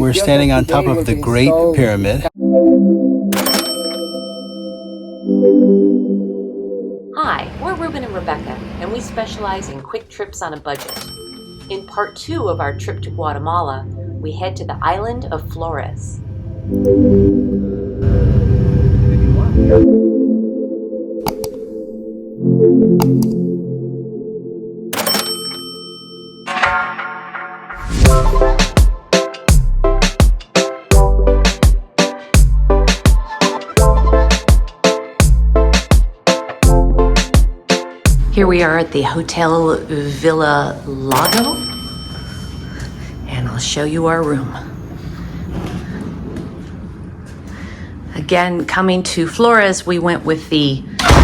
We're standing on top of the Great Pyramid. Hi, we're Ruben and Rebecca, and we specialize in quick trips on a budget. In part 2 of our trip to Guatemala, we head to the island of Flores. Here we are at the Hotel Villa Lago, and I'll show you our room. Again, coming to Flores, we went with the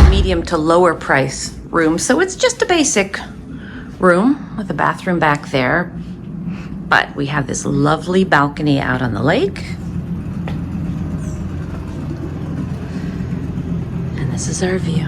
medium to lower price room, so it's just a basic room with a bathroom back there, but we have this lovely balcony out on the lake. And this is our view.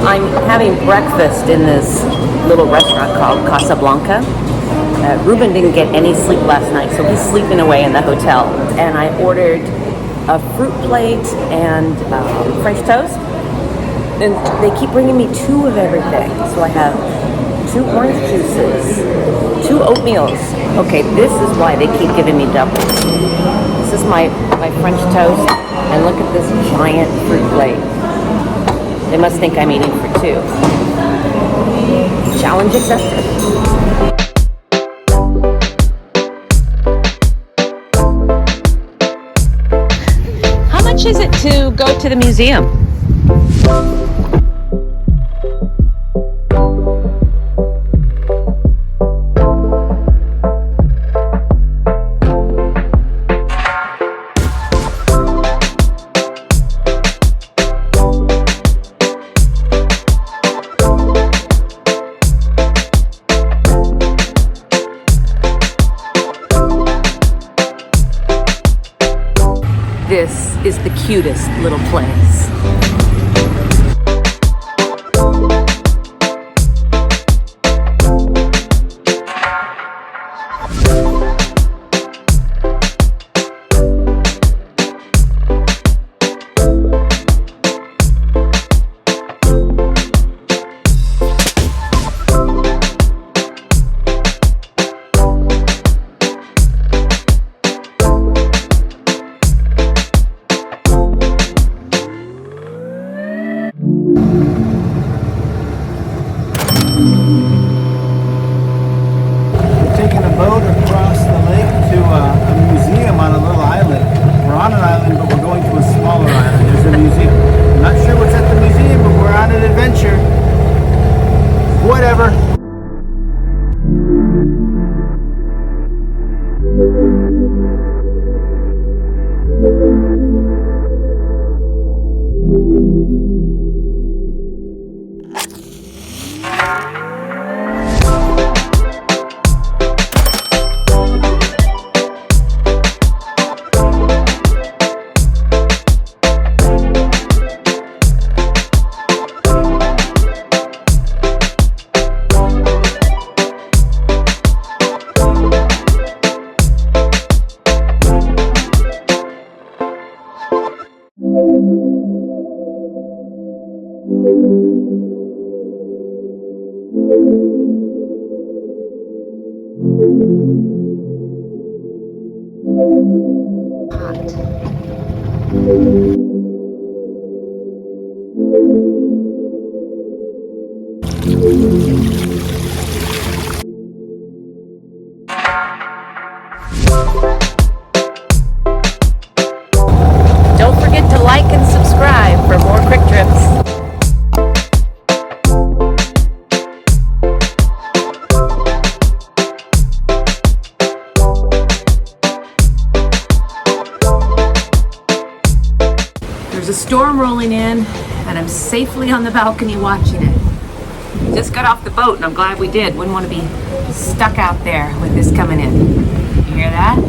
I'm having breakfast in this little restaurant called Casablanca. Ruben didn't get any sleep last night, so he's sleeping away in the hotel. And I ordered a fruit plate and French toast. And they keep bringing me 2 of everything. So I have 2 orange juices, 2 oatmeals. Okay, this is why they keep giving me doubles. This is my French toast, and look at this giant fruit plate. They must think I'm eating for 2. Challenge accepted. How much is it to go to the museum? This is the cutest little place. Don't forget to like and subscribe for more quick trips. There's a storm rolling in and I'm safely on the balcony watching it. Just got off the boat, and I'm glad we did. Wouldn't want to be stuck out there with this coming in. You hear that?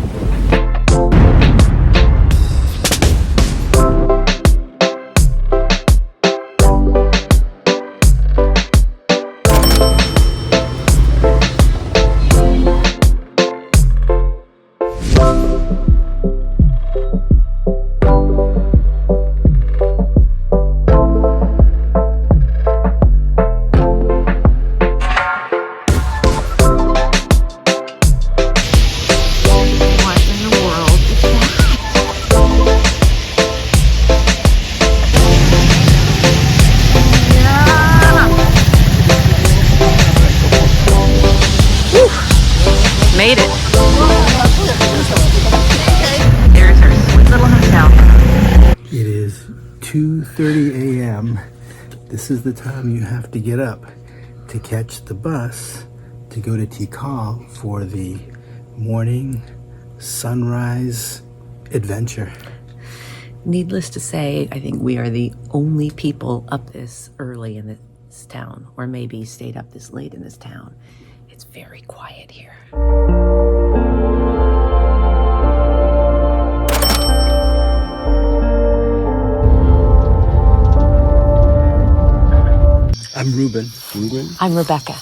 Made it. There's our sweet little hotel. It is 2:30 a.m. This is the time you have to get up to catch the bus to go to Tikal for the morning sunrise adventure. Needless to say, I think we are the only people up this early in this town, or maybe stayed up this late in this town. It's very quiet here. I'm Ruben. I'm Rebecca.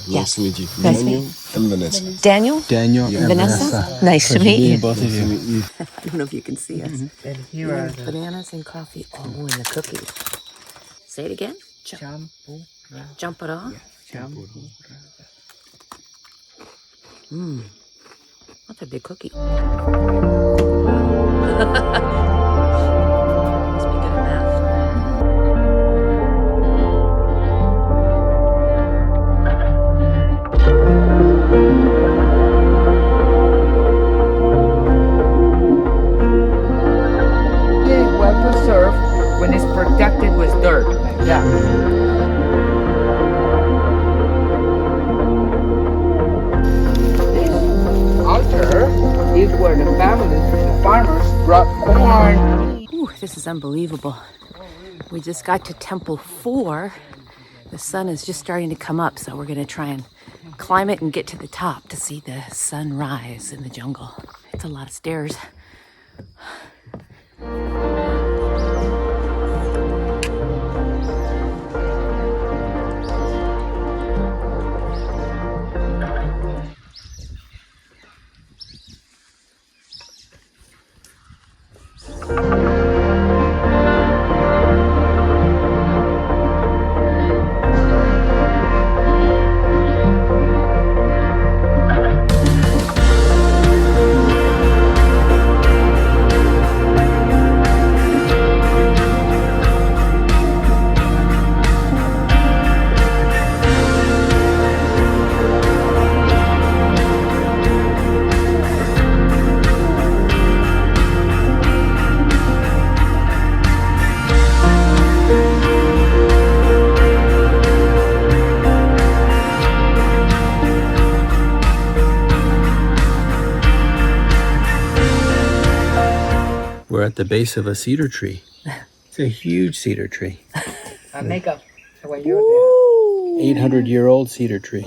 Nice to meet you. Nice to Daniel meet and Vanessa. Daniel? Daniel and Vanessa? Nice to meet you. Both of you. I don't know if you can see us. And here are the Bananas and coffee. Oh, and the cookies. Say it again. Jump it off. That's a big cookie. Must be good at math. well preserved when it's protected with dirt, like that. Altar is where the families, the farmers, brought corn. Ooh, this is unbelievable. We just got to Temple 4. The sun is just starting to come up, so we're going to try and climb it and get to the top to see the sunrise in the jungle. It's a lot of stairs. We're at the base of a cedar tree. It's a huge cedar tree. Makeup. When you're there. 800-year-old cedar tree.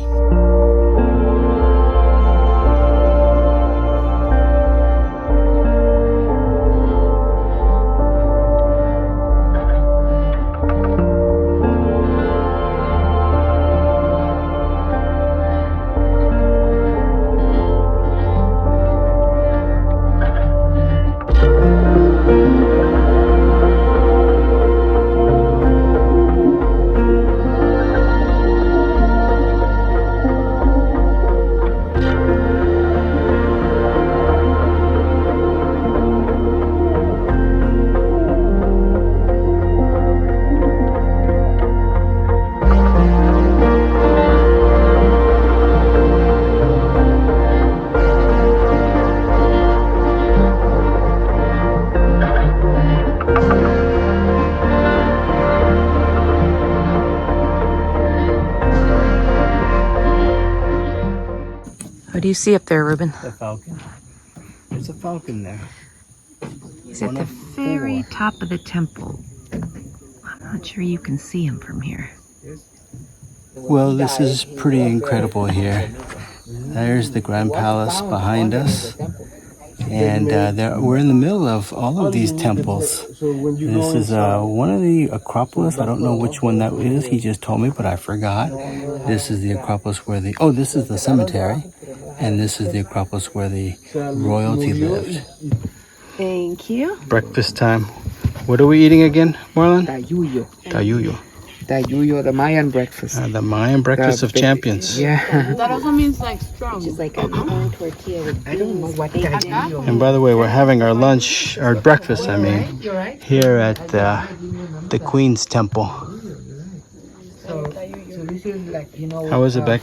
What do you see up there, Ruben? A falcon. There's a falcon there. He's at the very top of the temple. Not sure you can see him from here. Well, this is pretty incredible here. There's the Grand Palace behind us. And we're in the middle of all of these temples. This is one of the Acropolis. I don't know which one that is. He just told me, but I forgot. This is the Acropolis where this is the cemetery. And this is the Acropolis where the royalty lived. Thank you. Breakfast time. What are we eating again, Marlon? Tayuyo. Tayuyo. Tayuyo, the Mayan breakfast. The Mayan breakfast of champions. Yeah. That also means like strong. Just like a corn tortilla with I don't know what tayuyo. And by the way, we're having our lunch, our breakfast, I mean, here at the Queen's Temple. So this is like, How is it, Beck?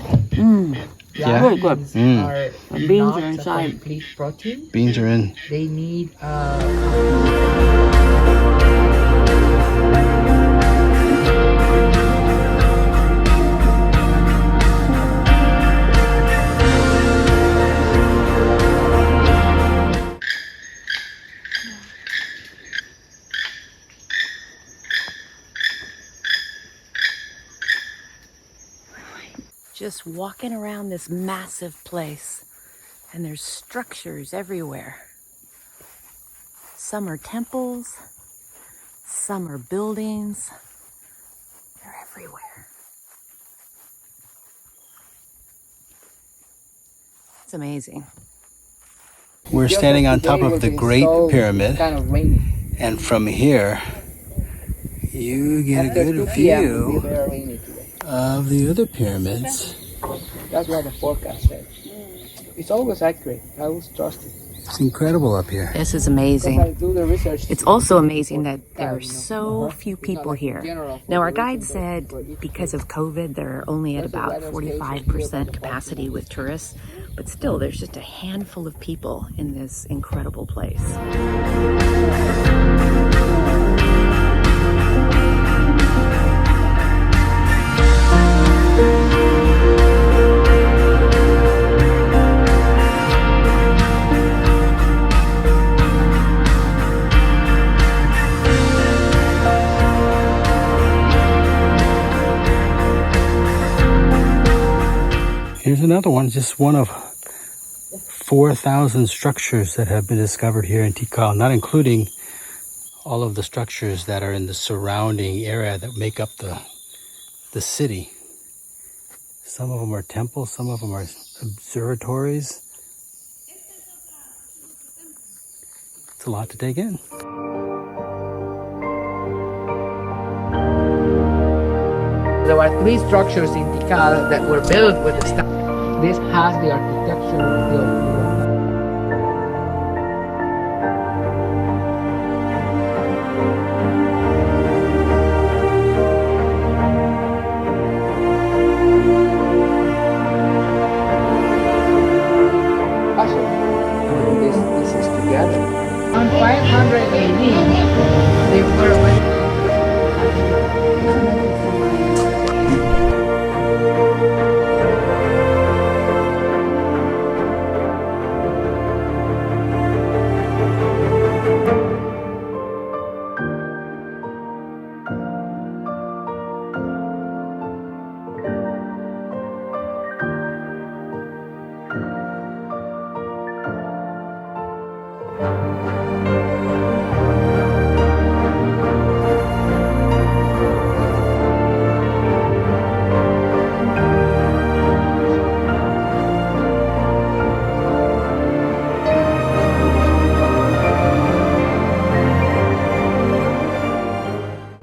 Yeah? Very good. Are Beans not are a inside. complete protein. Beans are in. They need Just walking around this massive place, and there's structures everywhere. Some are temples, some are buildings. They're everywhere. It's amazing. We're standing on top of the Great Pyramid, kind of rainy. and from here, you get a good view of the other pyramids. That's what the forecast said. It's always accurate. I always trust it. It's incredible up here. This is Because I amazing. do the research. It's also amazing that there are so few people here. Now, our guide said because of COVID, they're only at about 45% capacity with tourists, but still, there's just a handful of people in this incredible place. Here's another one, just one of 4,000 structures that have been discovered here in Tikal, not including all of the structures that are in the surrounding area that make up the city. Some of them are temples, some of them are observatories. It's a lot to take in. There were 3 structures in Tikal that were built with the stuff. This has the architecture of the this is together. On 500 AD, they were already.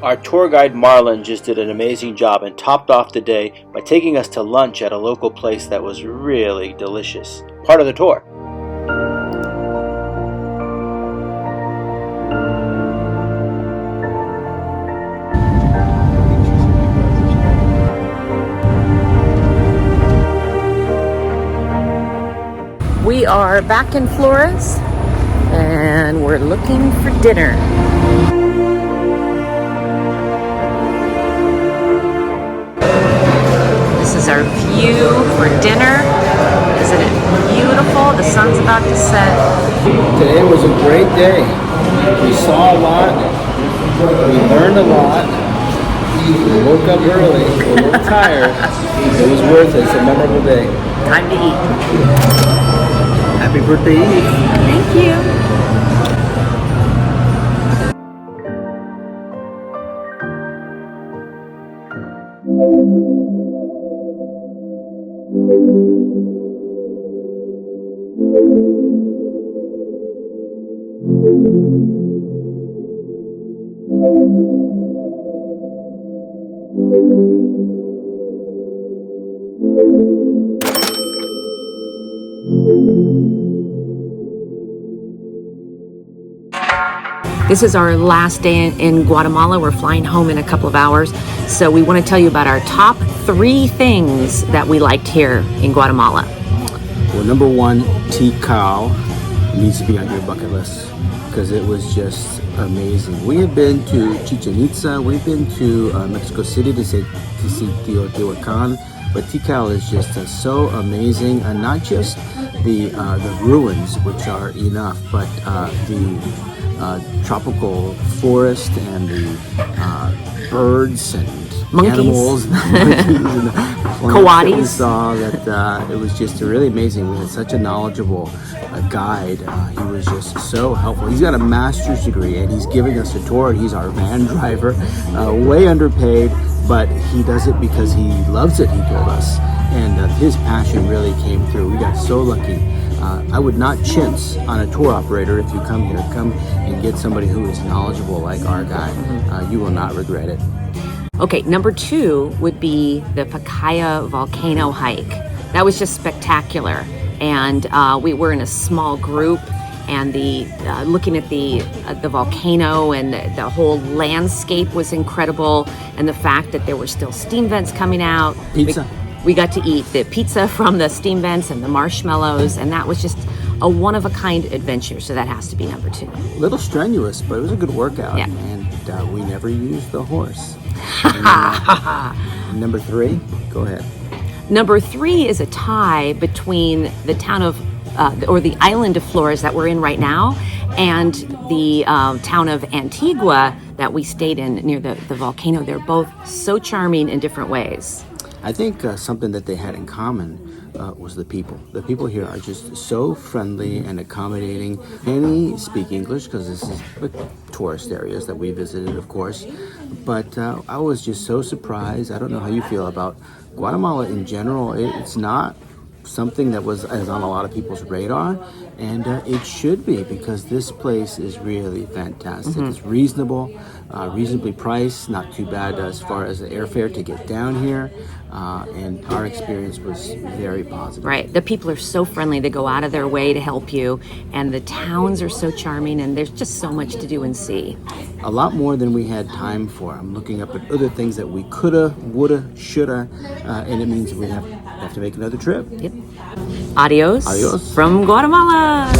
Our tour guide Marlon just did an amazing job and topped off the day by taking us to lunch at a local place that was really delicious. Part of the tour. We are back in Flores, and we're looking for dinner. This is our view for dinner. Isn't it beautiful? The sun's about to set. Today was a great day. We saw a lot, we learned a lot, We woke up early. We're a little tired. It was worth it. It's a memorable day. Time to eat. Happy birthday, Eve. Thank you. This is our last day in Guatemala. We're flying home in a couple of hours. So we want to tell you about our top 3 things that we liked here in Guatemala. Well, number 1, Tikal needs to be on your bucket list because it was just amazing. We have been to Chichen Itza, we've been to Mexico City to see Teotihuacan, but Tikal is just so amazing, and not just the ruins, which are enough, but the tropical forest and the birds and Monkeys. animals, Coatis. We saw that it was just really amazing. We had such a knowledgeable guide. He was just so helpful. He's got a master's degree and he's giving us a tour. He's our van driver, way underpaid, but he does it because he loves it, he told us. And his passion really came through. We got so lucky. I would not chintz on a tour operator if you come here. Come and get somebody who is knowledgeable like our guy. You will not regret it. Okay, number 2 would be the Pacaya volcano hike. That was just spectacular. And we were in a small group, and looking at the volcano and the whole landscape was incredible. And the fact that there were still steam vents coming out. Pizza. We got to eat the pizza from the steam vents and the marshmallows, and that was just a one-of-a-kind adventure, so that has to be number 2. A little strenuous, but it was a good workout. Yeah. And we never used the horse. Number 3, go ahead. Number 3 is a tie between the town of, or the island of Flores that we're in right now, and the town of Antigua that we stayed in near the volcano. They're both so charming in different ways. I think something that they had in common was the people. The people here are just so friendly and accommodating. Many speak English because this is the tourist areas that we visited, of course. But I was just so surprised. I don't know how you feel about Guatemala in general. It's not something that is on a lot of people's radar, and it should be, because this place is really fantastic. It's reasonable, reasonably priced, not too bad as far as the airfare to get down here, and our experience was very positive. Right. The people are so friendly. They go out of their way to help you, and the towns are so charming, and there's just so much to do and see. A lot more than we had time for. I'm looking up at other things that we coulda, woulda, shoulda, and it means we have to make another trip. Yep. Adios. Adios. From Guatemala.